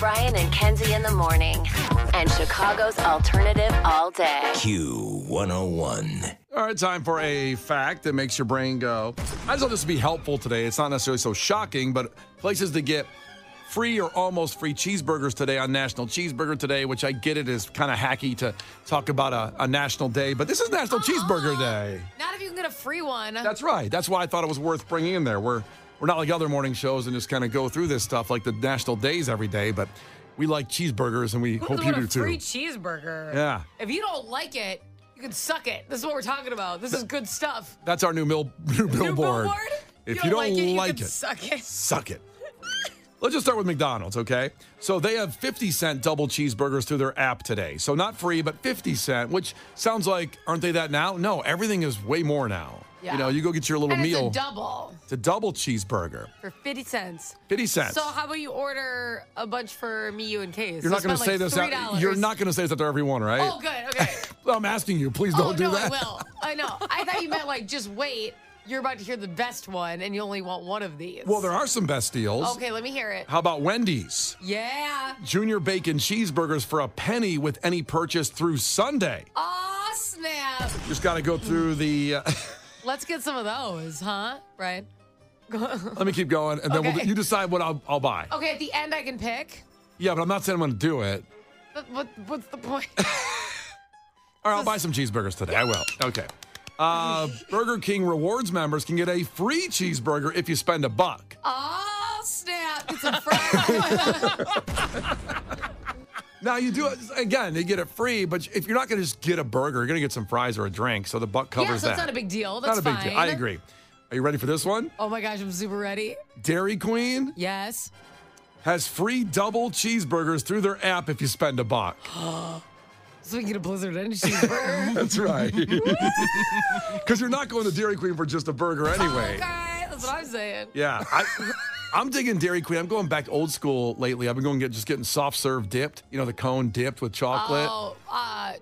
Brian and Kenzie in the morning. And Chicago's alternative all day. Q101. All right, time for a fact that makes your brain go. I just thought this would be helpful today. It's not necessarily so shocking, but places to get free or almost free cheeseburgers today on National Cheeseburger Day, which I get it is kind of hacky to talk about a national day, but this is National Cheeseburger Day. Not if you can get a free one. That's right. That's why I thought it was worth bringing in there. We're not like other morning shows and just kind of go through this stuff like the national days every day, but we like cheeseburgers and we hope you do too. Free cheeseburger. Yeah. If you don't like it, you can suck it. This is what we're talking about. This is good stuff. That's our new billboard. If you don't like it, suck it. Suck it. Let's just start with McDonald's, okay? So they have 50-cent double cheeseburgers through their app today. So not free, but 50 cent, which sounds like, aren't they that now? No, everything is way more now. Yeah. You know, you go get your little meal. It's a double. It's a double cheeseburger. For 50 cents. 50 cents. So how about you order a bunch for me, you, and Case? You're not going to say this out. You're not going to say this after every one, right? Oh, good. Okay. Well, I'm asking you. Please don't do that. I will. I know. I thought you meant like just wait. You're about to hear the best one, and you only want one of these. Well, there are some best deals. Okay, let me hear it. How about Wendy's? Yeah. Junior bacon cheeseburgers for a penny with any purchase through Sunday. Oh, snap. Just got to go through the... Let's get some of those, huh? Right? Let me keep going, and then you decide what I'll buy. Okay, at the end I can pick. Yeah, but I'm not saying I'm going to do it. But what's the point? All right, I'll buy some cheeseburgers today. I will. Okay. Burger King Rewards members can get a free cheeseburger if you spend $1. Oh, snap. It's a fries. Now, you do it, again, they get it free, but if you're not going to just get a burger, you're going to get some fries or a drink, so the $1 covers that. Yeah, so it's not a big deal. That's not a big deal. I agree. Are you ready for this one? Oh, my gosh, I'm super ready. Dairy Queen Yes. has free double cheeseburgers through their app if you spend $1. So we can get a Blizzard and a cheeseburger. That's right. Because you're not going to Dairy Queen for just a burger anyway. Okay, that's what I'm saying. Yeah. I'm digging Dairy Queen. I'm going back to old school lately. I've been getting soft serve dipped. You know, the cone dipped with chocolate. Oh,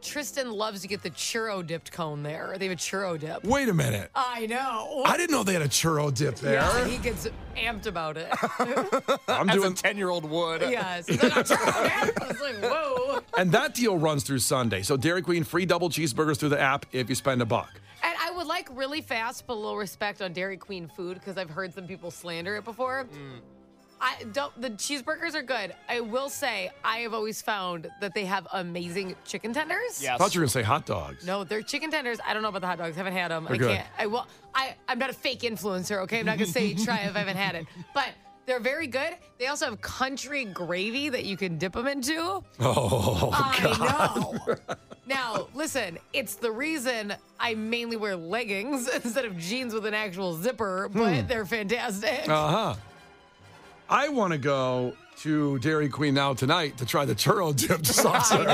Tristan loves to get the churro dipped cone there. They have a churro dip. Wait a minute. I know. I didn't know they had a churro dip there. Yeah, he gets amped about it. I'm As doing a 10-year-old would. Yes. He's like, a churro dip. I was like, whoa. And that deal runs through Sunday. So Dairy Queen, free double cheeseburgers through the app if you spend $1. And I would like really fast, but a little respect on Dairy Queen food because I've heard some people slander it before. The cheeseburgers are good. I will say I have always found that they have amazing chicken tenders. Yes. I thought you were going to say hot dogs. No, they're chicken tenders. I don't know about the hot dogs. I haven't had them. They're I good. can't. I'm not a fake influencer, okay? I'm not going to say try if I haven't had it. But they're very good. They also have country gravy that you can dip them into. Oh, God. I know. Now, listen, it's the reason I mainly wear leggings instead of jeans with an actual zipper, but they're fantastic. Uh-huh. I want to go to Dairy Queen now tonight to try the churro dipped soft serve.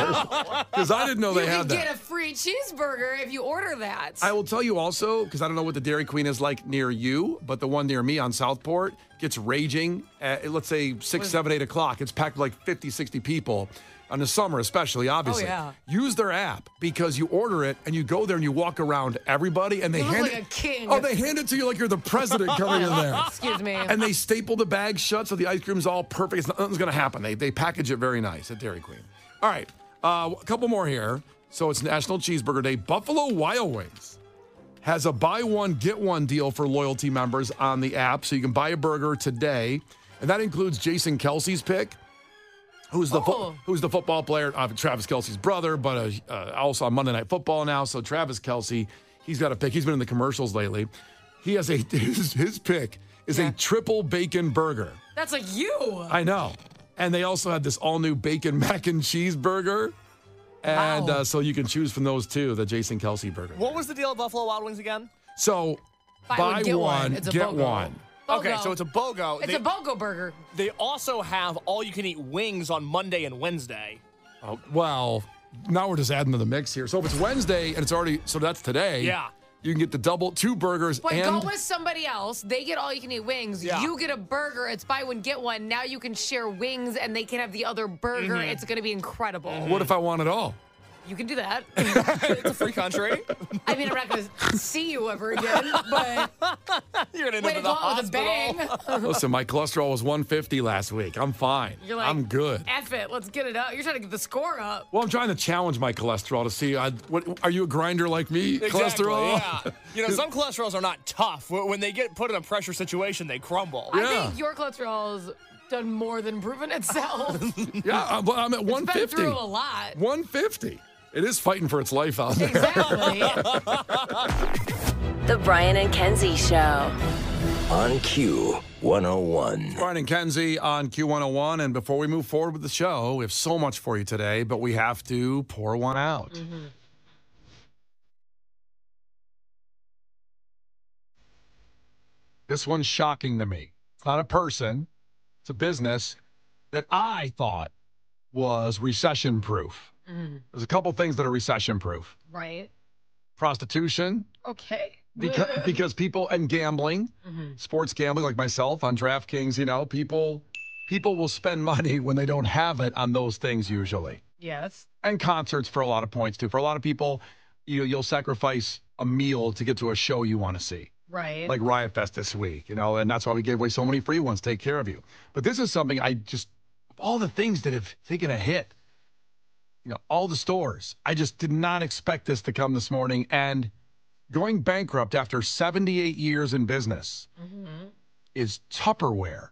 Because I didn't know they had that. You can get a free cheeseburger if you order that. I will tell you also, because I don't know what the Dairy Queen is like near you, but the one near me on Southport gets raging at, let's say, 6, 7, 8 o'clock. It's packed like 50, 60 people. In the summer especially, obviously. Oh, yeah. Use their app because you order it and you go there and you walk around everybody and they You look hand like it. a king. Oh, they hand it to you like you're the president coming in there. Excuse me. And they staple the bag shut so the ice cream's all perfect. Nothing's going to happen. They package it very nice at Dairy Queen. All right. A couple more here. So it's National Cheeseburger Day. Buffalo Wild Wings has a buy one, get one deal for loyalty members on the app. So you can buy a burger today. And that includes Jason Kelsey's pick. Who's the football player? Travis Kelce's brother, but also on Monday Night Football now. So Travis Kelce, he's got a pick. He's been in the commercials lately. He has his pick is a triple bacon burger. That's like you. I know. And they also had this all-new bacon mac and cheese burger. And Wow. So you can choose from those two, the Jason Kelsey burger. What was the deal at Buffalo Wild Wings again? So buy one, It's a get BOGO. one. Okay, BOGO. so it's a BOGO. It's a BOGO burger. They also have all-you-can-eat wings on Monday and Wednesday. Oh, well, now we're just adding to the mix here. So if it's Wednesday and it's already, so that's today. Yeah. You can get the two burgers But and go with somebody else. They get all you can eat wings. Yeah. You get a burger. It's buy one, get one. Now you can share wings and they can have the other burger. It's going to be incredible. what if I want it all? You can do that. It's a free country. I mean, I'm not going to see you ever again, but You're going to way end to up go in the out with a hospital. bang. Listen, my cholesterol was 150 last week. I'm fine. You're like, I'm good. F it. Let's get it up. You're trying to get the score up. Well, I'm trying to challenge my cholesterol to see. Are you a grinder like me? Exactly, Cholesterol? yeah. Some cholesterols are not tough. When they get put in a pressure situation, they crumble. Yeah. I think your cholesterol's done more than proven itself. Yeah, I'm at 150. It's been through a lot. 150. It is fighting for its life out there. Exactly. The Brian and Kenzie Show. On Q101. Brian and Kenzie on Q101. And before we move forward with the show, we have so much for you today, but we have to pour one out. Mm-hmm. This one's shocking to me. It's not a person, it's a business that I thought was recession proof. There's a couple things that are recession proof. Right. Prostitution, Okay. because people, and gambling, sports gambling like myself on DraftKings, people will spend money when they don't have it on those things usually. Yes. And concerts for a lot of points too. For a lot of people, you'll sacrifice a meal to get to a show you want to see. Right. Like Riot Fest this week, and that's why we gave away so many free ones. Take care of you. But this is something of all the things that have taken a hit, all the stores, I just did not expect this to come this morning. And going bankrupt after 78 years in business is Tupperware.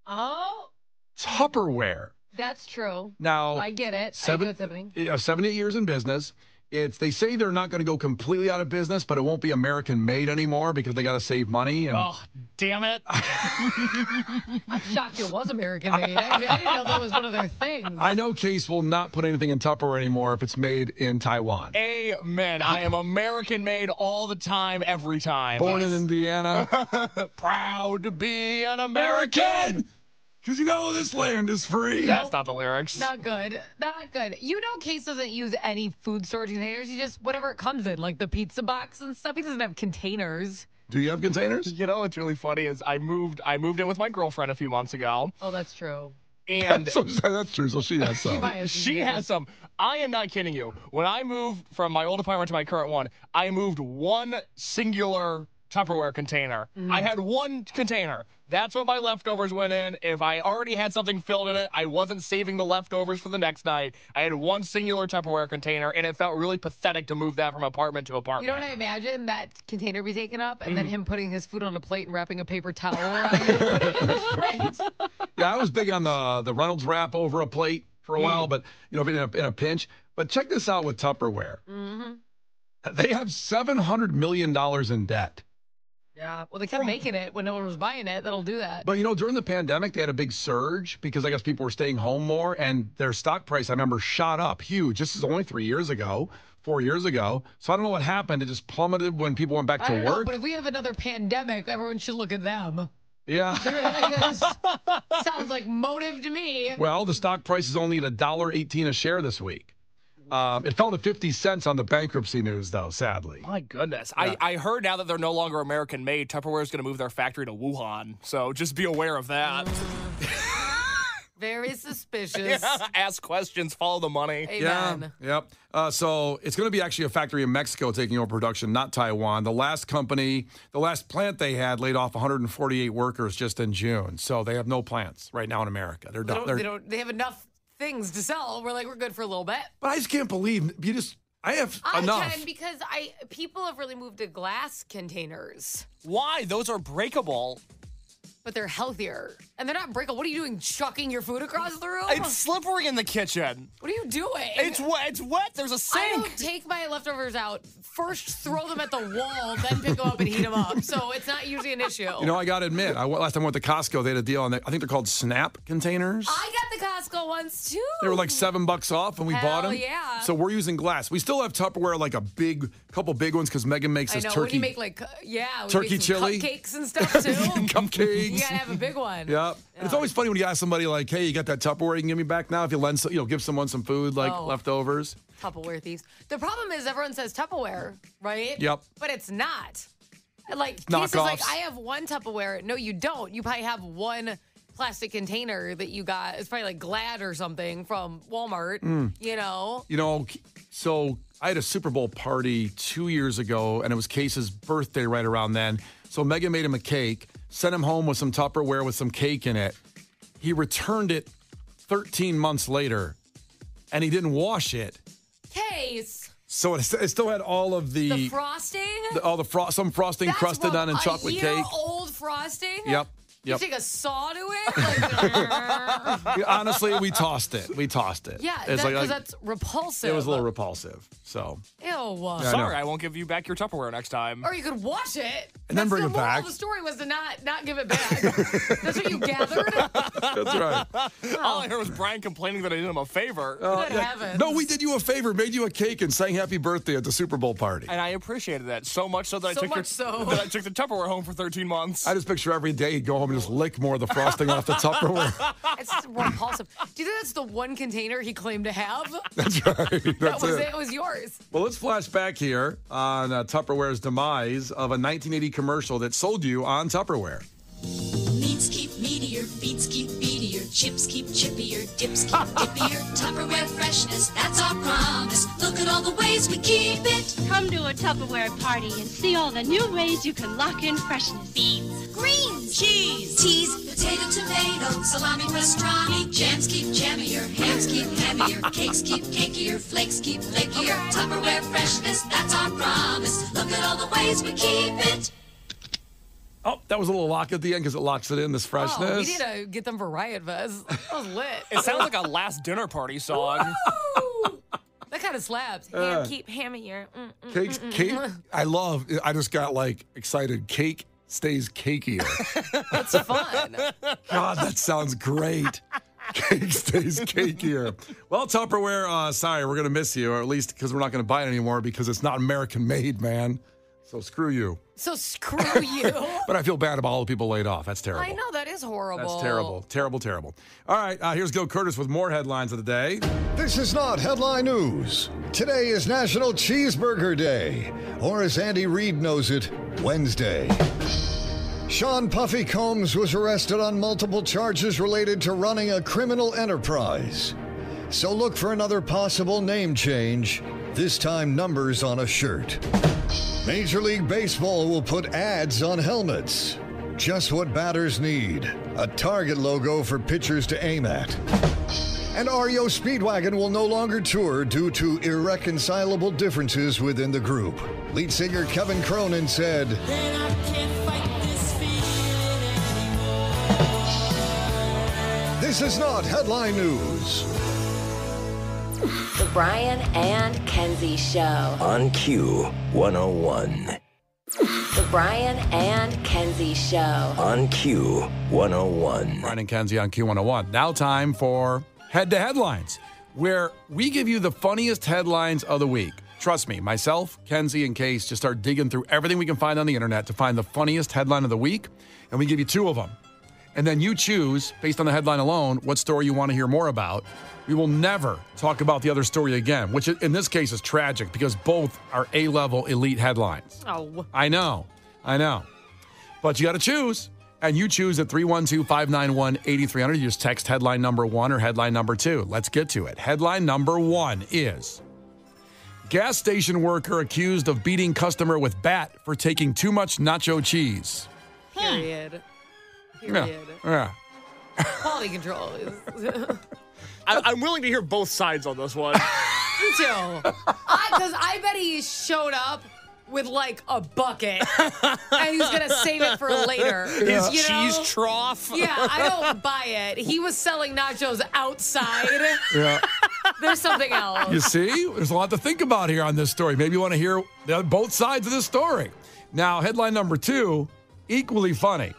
Oh, Tupperware. that's true. Now, I get it. I know what's happening. 78 years in business. They say they're not going to go completely out of business, but it won't be American made anymore because they got to save money. And Oh, damn it. I'm shocked it was American made. I didn't know that was one of their things. I know Case will not put anything in Tupperware anymore if it's made in Taiwan. Amen. I am American made all the time, every time. Born in Indiana. Proud to be an American. Because this land is free. That's not the lyrics. Not good. Not good. Case doesn't use any food storage containers. He just, whatever it comes in, like the pizza box and stuff. He doesn't have containers. Do you have containers? What's really funny is I moved in with my girlfriend a few months ago. Oh, that's true. And That's true. So she has some. she has some. I am not kidding you. When I moved from my old apartment to my current one, I moved one singular Tupperware container. I had one container. That's what my leftovers went in. If I already had something filled in it, I wasn't saving the leftovers for the next night. I had one singular Tupperware container, and it felt really pathetic to move that from apartment to apartment. You know what I imagine? That container be taken up, and then him putting his food on a plate and wrapping a paper towel around it. Yeah, I was big on the Reynolds wrap over a plate for a while, but in a pinch. But check this out with Tupperware. They have $700 million in debt. Yeah. Well, they kept making it when no one was buying it. That'll do that. But during the pandemic, they had a big surge because I guess people were staying home more, and their stock price, I remember, shot up huge. This is only 4 years ago. So I don't know what happened. It just plummeted when people went back I to don't know, work. but if we have another pandemic, everyone should look at them. Yeah. Sounds like motive to me. Well, the stock price is only at $1.18 a share this week. It fell to 50 cents on the bankruptcy news, though, sadly. My goodness. Yeah. I heard now that they're no longer American made, Tupperware is going to move their factory to Wuhan. So just be aware of that. Very suspicious. Ask questions, follow the money. Amen. Yeah. Yep. So it's going to be actually a factory in Mexico taking over production, not Taiwan. The last plant they had laid off 148 workers just in June. So they have no plants right now in America. They're done. They have enough things to sell. We're good for a little bit. But I just can't believe I have enough. I can because people have really moved to glass containers. Why? Those are breakable. But they're healthier. And they're not breakable. What are you doing? Chucking your food across the room? It's slippery in the kitchen. What are you doing? It's wet. It's wet. There's a I sink. don't take my leftovers out. First, throw them at the wall, then pick them up and heat them up. So it's not usually an issue. I got to admit, last time I went to Costco, they had a deal on I think they're called Snap containers. I got the Costco ones too. They were like $7 off, and we bought them. Yeah. So we're using glass. We still have Tupperware, like couple big ones, because Megan makes this turkey. When you make turkey chili, cupcakes and stuff too. Cupcakes. You gotta have a big one. Yeah. It's always funny when you ask somebody like, "Hey, you got that Tupperware you can give me back now?" If you lend, give someone some food leftovers. Tupperware thieves. The problem is everyone says Tupperware, right? Yep. But it's not. Like Knockoffs. cases like I have one Tupperware. No, you don't. You probably have one plastic container that you got. It's probably like Glad or something from Walmart, you know? You know, so I had a Super Bowl party 2 years ago, and it was Case's birthday right around then. So Megan made him a cake, sent him home with some Tupperware with some cake in it. He returned it 13 months later, and he didn't wash it. Case. So it still had all of The frosting? Some frosting That's crusted from on in chocolate a cake. year-old frosting? Yep. You take a saw to it? Like, Honestly, we tossed it. yeah, It's because that's repulsive. It was a little repulsive. So. Ew. Yeah, Sorry, I won't give you back your Tupperware next time. Or you could wash it. And then bring it The moral back. of the story was to not give it back. That's what you gathered? That's right. All I heard was Brian complaining that I did him a favor. Good heavens. No, we did you a favor, made you a cake, and sang happy birthday at the Super Bowl party. And I appreciated that so much so that So I took much so. that I took the Tupperware home for 13 months. I just picture every day he'd go home and just lick more of the frosting off the Tupperware. It's repulsive. Do you think that's the one container he claimed to have? That's right. That's That was it. it. It was yours. Well, let's flash back here on Tupperware's demise of a 1980 commercial that sold you on Tupperware. Meats keep meatier, beats keep beatier, chips keep chippier, dips keep dippier. Tupperware freshness, that's our promise. Look at all the ways we keep it. Come to a Tupperware party and see all the new ways you can lock in freshness. Beans, greens, cheese, teas, potato, tomato, salami, pastrami. Jams keep jammier, hams keep hammier, cakes keep cakier, flakes keep flakier. Tupperware freshness, that's our promise. Look at all the ways we keep it. Oh, that was a little lock at the end because it locks it in, this freshness. Oh, we need to get them for Riot Fest. That was lit. It sounds like a last dinner party song. Ooh, that kind of slaps. Keep hammier. Cake. I just got like excited. Cake stays cakier. That's fun. God, that sounds great. Cake stays cakier. Well, Tupperware, sorry, we're going to miss you, or at least because we're not going to buy it anymore because it's not American made, man. So screw you. So screw you. But I feel bad about all the people laid off. That's terrible. I know, that is horrible. That's terrible. Terrible, terrible. All right, here's Go Curtis with more headlines of the day. This is not headline news. Today is National Cheeseburger Day, or as Andy Reid knows it, Wednesday. Sean Puffy Combs was arrested on multiple charges related to running a criminal enterprise. So look for another possible name change, this time numbers on a shirt. Major League Baseball will put ads on helmets. Just what batters need. A Target logo for pitchers to aim at. And REO Speedwagon will no longer tour due to irreconcilable differences within the group. Lead singer Kevin Cronin said, "This is not headline news." The Brian and Kenzie Show. On Q101. The Brian and Kenzie Show. On Q101. Brian and Kenzie on Q101. Now time for Head to Headlines, where we give you the funniest headlines of the week. Trust me, myself, Kenzie, and Case just start digging through everything we can find on the internet to find the funniest headline of the week, and we give you two of them. And then you choose, based on the headline alone, what story you want to hear more about. We will never talk about the other story again, which in this case is tragic because both are A-level elite headlines. Oh. I know. But you got to choose. And you choose at 312-591-8300. You just text headline number 1 or headline number 2. Let's get to it. Headline number 1 is gas station worker accused of beating customer with bat for taking too much nacho cheese. Period. Yeah. Quality control is... I'm willing to hear both sides on this one. Me too. Because I bet he showed up with like a bucket and he was going to save it for later. His You know? cheese trough. Yeah, I don't buy it. He was selling nachos outside. Yeah. There's something else. You see? There's a lot to think about here on this story. Maybe you want to hear both sides of this story. Now, headline number 2, equally funny.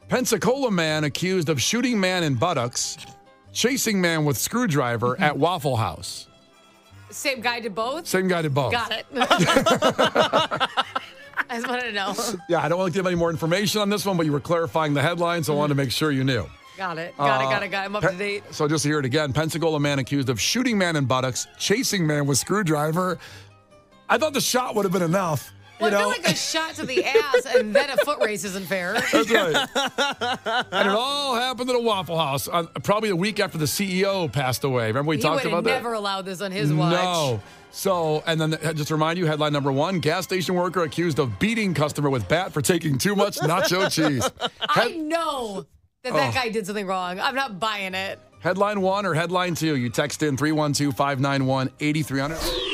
Pensacola man accused of shooting man in buttocks, chasing man with screwdriver at Waffle House. Same guy did both? Same guy did both. Got it. I just wanted to know. Yeah, I don't want to give any more information on this one, but you were clarifying the headline, so I wanted to make sure you knew. Got it. Got it. I'm up to date. So just to hear it again, Pensacola man accused of shooting man in buttocks, chasing man with screwdriver. I thought the shot would have been enough. Well, I feel like a shot to the ass and then a foot race isn't fair. That's right. And it all happened at a Waffle House, probably a week after the CEO passed away. Remember we talked about that? He would have never allowed this on his watch. No. So, and then just to remind you, headline number 1, gas station worker accused of beating customer with bat for taking too much nacho cheese. I know that guy did something wrong. I'm not buying it. Headline 1 or headline 2, you text in 312-591-8300.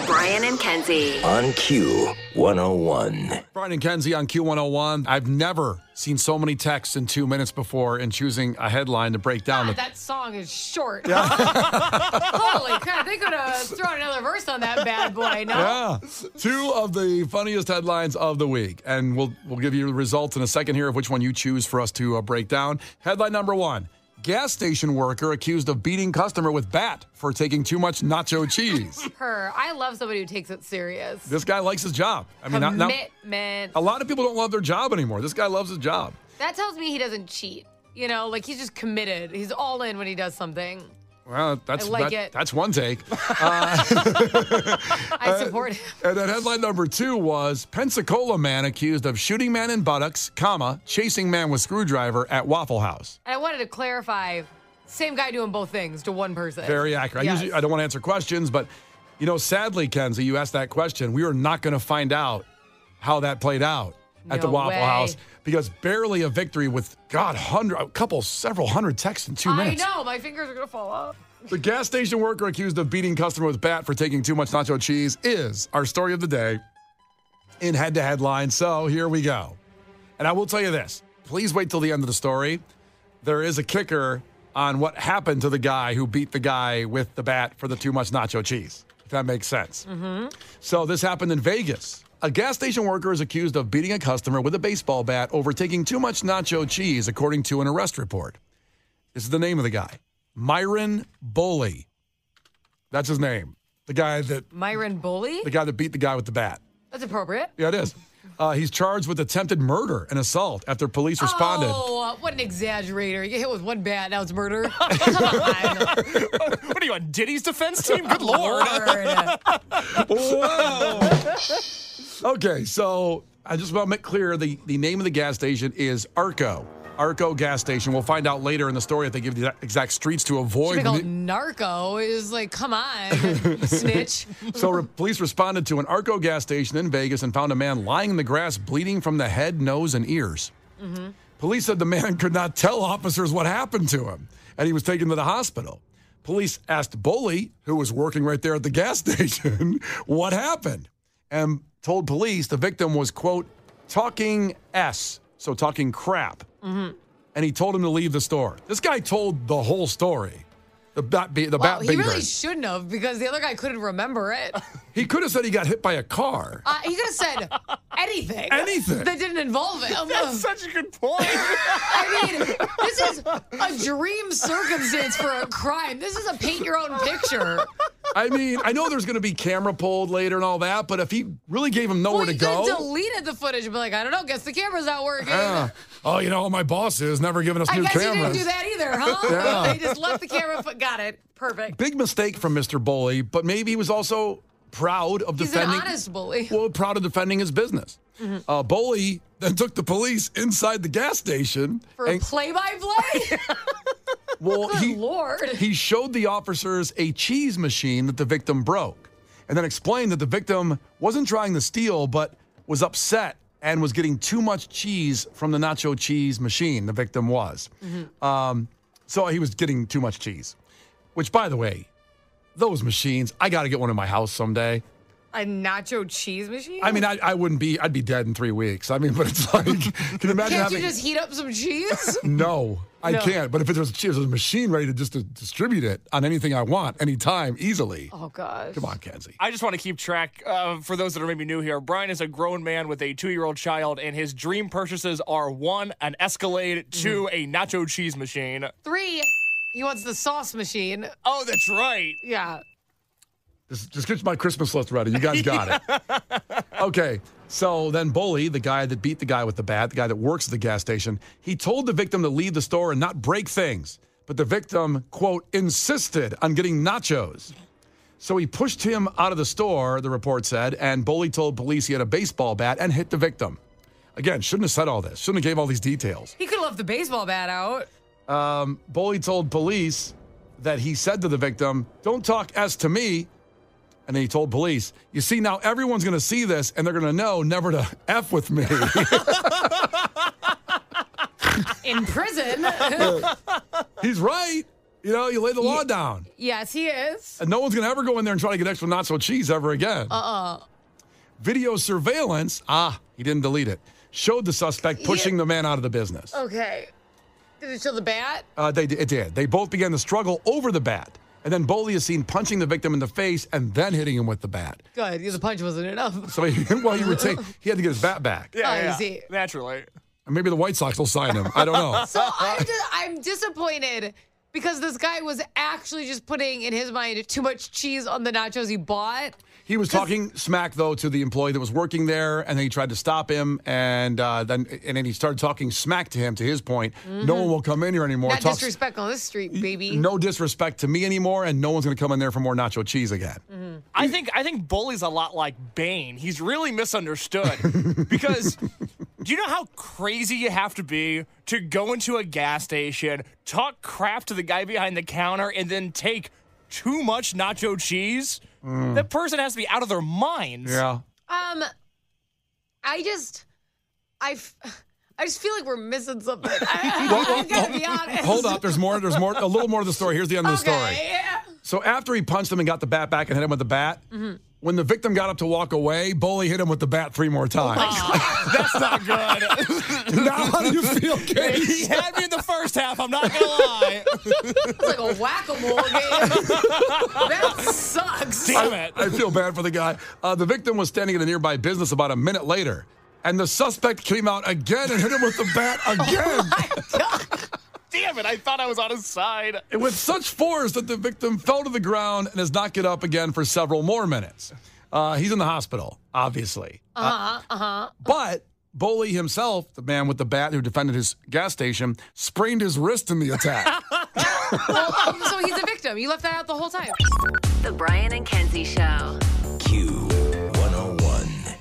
Brian and Kenzie. On Q101. Brian and Kenzie on Q101. I've never seen so many texts in 2 minutes before in choosing a headline to break down. God, that song is short. Yeah. Holy crap, they could have thrown another verse on that bad boy, no? Yeah. 2 of the funniest headlines of the week. And we'll give you the results in a second here of which one you choose for us to break down. Headline number 1. Gas station worker accused of beating customer with bat for taking too much nacho cheese. I love somebody who takes it serious. This guy likes his job. I mean, Commitment. A lot of people don't love their job anymore. This guy loves his job. That tells me he doesn't cheat. You know, like he's just committed. He's all in when he does something. Well, that's one take. I support him. And then headline number 2 was Pensacola man accused of shooting man in buttocks, chasing man with screwdriver at Waffle House. And I wanted to clarify, same guy doing both things to one person. Very accurate. Yes. I don't want to answer questions, but sadly, Kenzie, you asked that question. We are not going to find out how that played out at the Waffle House because barely a victory with several hundred texts in 2 minutes. I know, my fingers are gonna fall off. The gas station worker accused of beating customer with bat for taking too much nacho cheese is our story of the day in head-to-head line. So here we go. And I will tell you this. Please wait till the end of the story. There is a kicker on what happened to the guy who beat the guy with the bat for the too much nacho cheese, if that makes sense. Mm-hmm. So this happened in Vegas. A gas station worker is accused of beating a customer with a baseball bat over taking too much nacho cheese, according to an arrest report. This is the name of the guy. Myron Boley. That's his name. Myron Boley? The guy that beat the guy with the bat. That's appropriate. Yeah, it is. He's charged with attempted murder and assault after police responded. Oh, what an exaggerator. You get hit with one bat, now it's murder. Come on. What are you, on Diddy's defense team? Good Lord. Whoa. Okay, so I just want to make clear the name of the gas station is Arco gas station. We'll find out later in the story if they give the exact streets to avoid. Should be called Narco. Is like, come on, snitch. So police responded to an Arco gas station in Vegas and found a man lying in the grass, bleeding from the head, nose, and ears. Mm-hmm. Police said the man could not tell officers what happened to him, and he was taken to the hospital. Police asked Boley, who was working right there at the gas station, what happened, and told police the victim was, quote, talking crap. Mm-hmm. And he told him to leave the store. This guy told the whole story. The bat beater. He really shouldn't have, because the other guy couldn't remember it. He could have said he got hit by a car. He could have said anything. Anything. That didn't involve it. That's such a good point. I mean, this is a dream circumstance for a crime. This is a paint your own picture. I mean, I know there's going to be camera pulled later and all that, but if he really gave him nowhere to go. He could have deleted the footage and be like, I don't know, guess the camera's not working. My boss is never giving us new cameras. I guess he didn't do that either, huh? Yeah. He just left the camera. Got it. Perfect. Big mistake from Mr. Boley, but maybe he was also proud of defending. He's an honest bully. Well, proud of defending his business. Mm-hmm. Boley then took the police inside the gas station. For a play-by-play? Well, Good Lord. He showed the officers a cheese machine that the victim broke and then explained that the victim wasn't trying to steal but was upset and was getting too much cheese from the nacho cheese machine, the victim was. Mm-hmm. So he was getting too much cheese, which, by the way, those machines, I got to get one in my house someday. A nacho cheese machine? I mean, I'd be dead in 3 weeks. I mean, but it's like, can you imagine Can't you just heat up some cheese? No, I can't. But if there's a machine ready to distribute it on anything I want, anytime, easily. Oh, gosh. Come on, Kenzie. I just want to keep track, for those that are maybe new here, Brian is a grown man with a 2-year-old child, and his dream purchases are 1, an Escalade, 2, a nacho cheese machine. 3, he wants the sauce machine. Oh, that's right. Yeah. Just get my Christmas list ready. You guys got it. Okay, so then Boley, the guy that beat the guy with the bat, the guy that works at the gas station, he told the victim to leave the store and not break things. But the victim, quote, insisted on getting nachos. So he pushed him out of the store, the report said, and Boley told police he had a baseball bat and hit the victim. Again, shouldn't have said all this. Shouldn't have gave all these details. He could have left the baseball bat out. Boley told police that he said to the victim, "Don't talk S to me." And then he told police, "You see, now everyone's going to see this, and they're going to know never to F with me." In prison. He's right. You know, you lay the law down. Yes, he is. And no one's going to ever go in there and try to get extra nacho cheese ever again. Video surveillance, he didn't delete it, showed the suspect pushing the man out of the business. Okay. Did it show the bat? It did. They both began to struggle over the bat. And then Boley is seen punching the victim in the face and then hitting him with the bat. Good, because the punch wasn't enough. So he had to get his bat back. Yeah, you see. Naturally. And maybe the White Sox will sign him. I don't know. So I'm disappointed because this guy was actually just putting, in his mind, too much cheese on the nachos he bought. He was talking smack, though, to the employee that was working there, and then he tried to stop him, and then he started talking smack to him, to his point. No one will come in here anymore. Not disrespect on this street, baby. No disrespect to me anymore, and no one's going to come in there for more nacho cheese again. Mm-hmm. I think Boley's a lot like Bane. He's really misunderstood because do you know how crazy you have to be to go into a gas station, talk crap to the guy behind the counter, and then take too much nacho cheese? That person has to be out of their minds. Yeah. I just feel like we're missing something. I gotta be honest. Hold up. There's more. A little more to the story. Here's the end of the story. Yeah. So after he punched him and got the bat back and hit him with the bat, when the victim got up to walk away, Boley hit him with the bat 3 more times. That's not good. Now how do you feel, Kenzie? He had me in the first half, I'm not going to lie. It's like a whack-a-mole game. That sucks. Damn it. I feel bad for the guy. The victim was standing in a nearby business about a minute later, and the suspect came out again and hit him with the bat again. Damn it, I thought I was on his side. And with such force that the victim fell to the ground and has not get up again for several more minutes. He's in the hospital, obviously. But Boley himself, the man with the bat who defended his gas station, sprained his wrist in the attack. So he's a victim. You left that out the whole time. The Brian and Kenzie Show. Q101.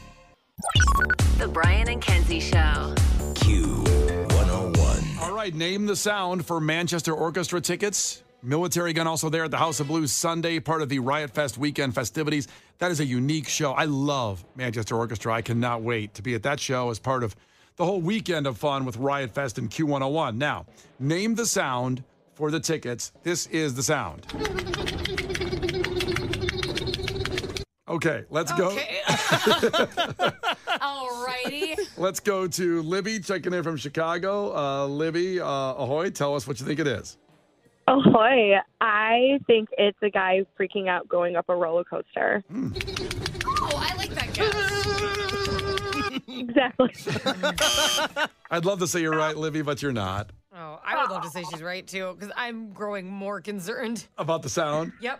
The Brian and Kenzie Show. Q101. All right, name the sound for Manchester Orchestra tickets. Military Gun also there at the House of Blues Sunday, part of the Riot Fest weekend festivities. That is a unique show. I love Manchester Orchestra. I cannot wait to be at that show as part of the whole weekend of fun with Riot Fest and Q101. Now, name the sound for the tickets. This is the sound. Okay, let's go. Okay. Alrighty. Let's go to Libby checking in from Chicago. Libby, ahoy. Tell us what you think it is. Ahoy. I think it's a guy freaking out going up a roller coaster. Oh, I like that guess. Exactly. I'd love to say you're right, Libby, but you're not. Oh, I would love to say she's right, too, because I'm growing more concerned. About the sound? Yep.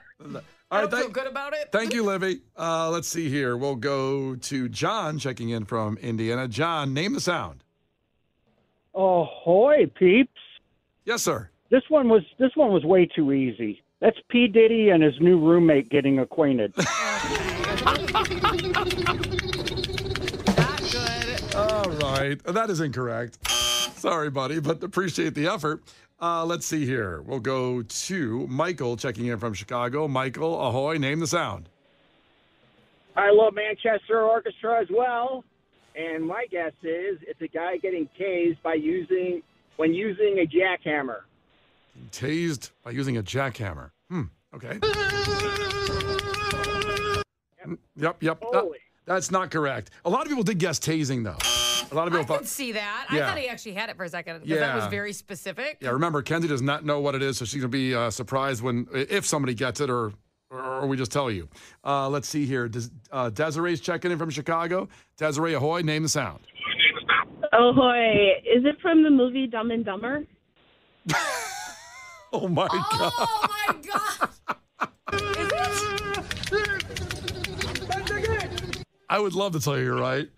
All I don't feel good about it. Thank you, Libby. Let's see here. We'll go to John checking in from Indiana. John, name the sound. Ahoy, peeps. Yes, sir. This one was way too easy. That's P. Diddy and his new roommate getting acquainted. Not good. All right. That is incorrect. Sorry, buddy, but appreciate the effort. Let's see here. We'll go to Michael checking in from Chicago. Michael, ahoy, name the sound. I love Manchester Orchestra as well. And my guess is it's a guy getting tased when using a jackhammer. Tased by using a jackhammer. Okay. Yep. That's not correct. A lot of people did guess tasing, though. A lot of people I could see that. Yeah. I thought he actually had it for a second because that was very specific. Yeah, remember, Kenzie does not know what it is, so she's going to be surprised if somebody gets it or we just tell you. Let's see here. Desiree's checking in from Chicago. Desiree, ahoy, name the sound. Ahoy. Is it from the movie Dumb and Dumber? Oh, my God. Oh, my God. I would love to tell you you're right.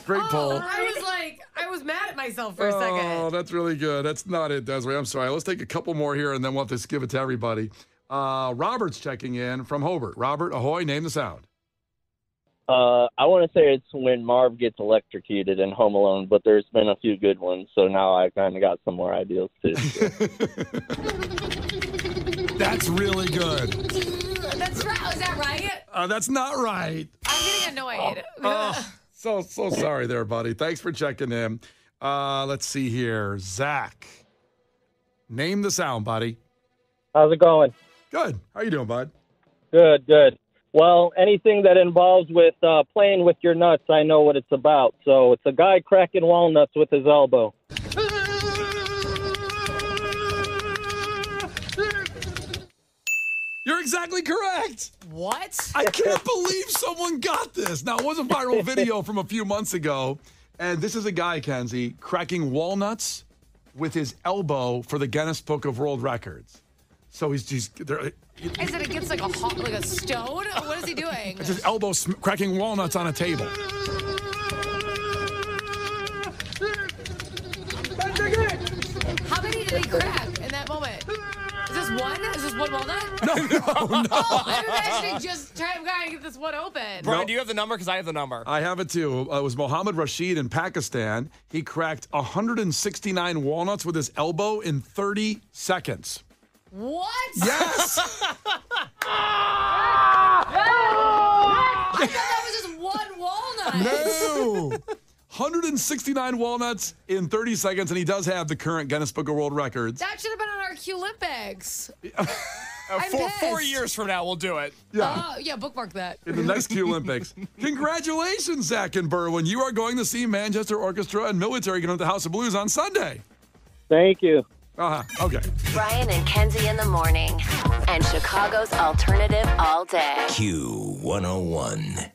Great poll. I was mad at myself for a second. Oh, that's really good. That's not it, Desiree. I'm sorry. Let's take a couple more here, and then we'll have to give it to everybody. Robert's checking in from Hobart. Robert, ahoy, name the sound. I want to say it's when Marv gets electrocuted in Home Alone, but there's been a few good ones, so now I kind of got some more ideas too. That's really good. That's right. Is that right? That's not right. I'm getting annoyed. So sorry there, buddy. Thanks for checking in. Let's see here. Zach, name the sound, buddy. How's it going? Good. How you doing, bud? Good, good. Well, anything that involves with playing with your nuts, I know what it's about. So it's a guy cracking walnuts with his elbow. You're exactly correct. What? I can't believe someone got this. Now, it was a viral video from a few months ago, and this is a guy, Kenzie, cracking walnuts with his elbow for the Guinness Book of World Records. So he's there. Is it against like a stone? What is he doing? It's his elbow cracking walnuts on a table. How many did he crack in that moment? Is this one? Is this one walnut? No. Oh, I'm imagining just trying to get this one open. Brian, do you have the number? Because I have the number. I have it too. It was Mohammed Rashid in Pakistan. He cracked 169 walnuts with his elbow in 30 seconds. What? Yes! I thought that was just one walnut. No! 169 walnuts in 30 seconds, and he does have the current Guinness Book of World Records. That should have been on our Q-Olympics. 4 years from now, we'll do it. Yeah. Yeah, bookmark that. In the next Q Olympics. Congratulations, Zach and Berwyn. You are going to see Manchester Orchestra and Military Get at the House of Blues on Sunday. Thank you. Okay. Brian and Kenzie in the morning. And Chicago's alternative all day. Q101.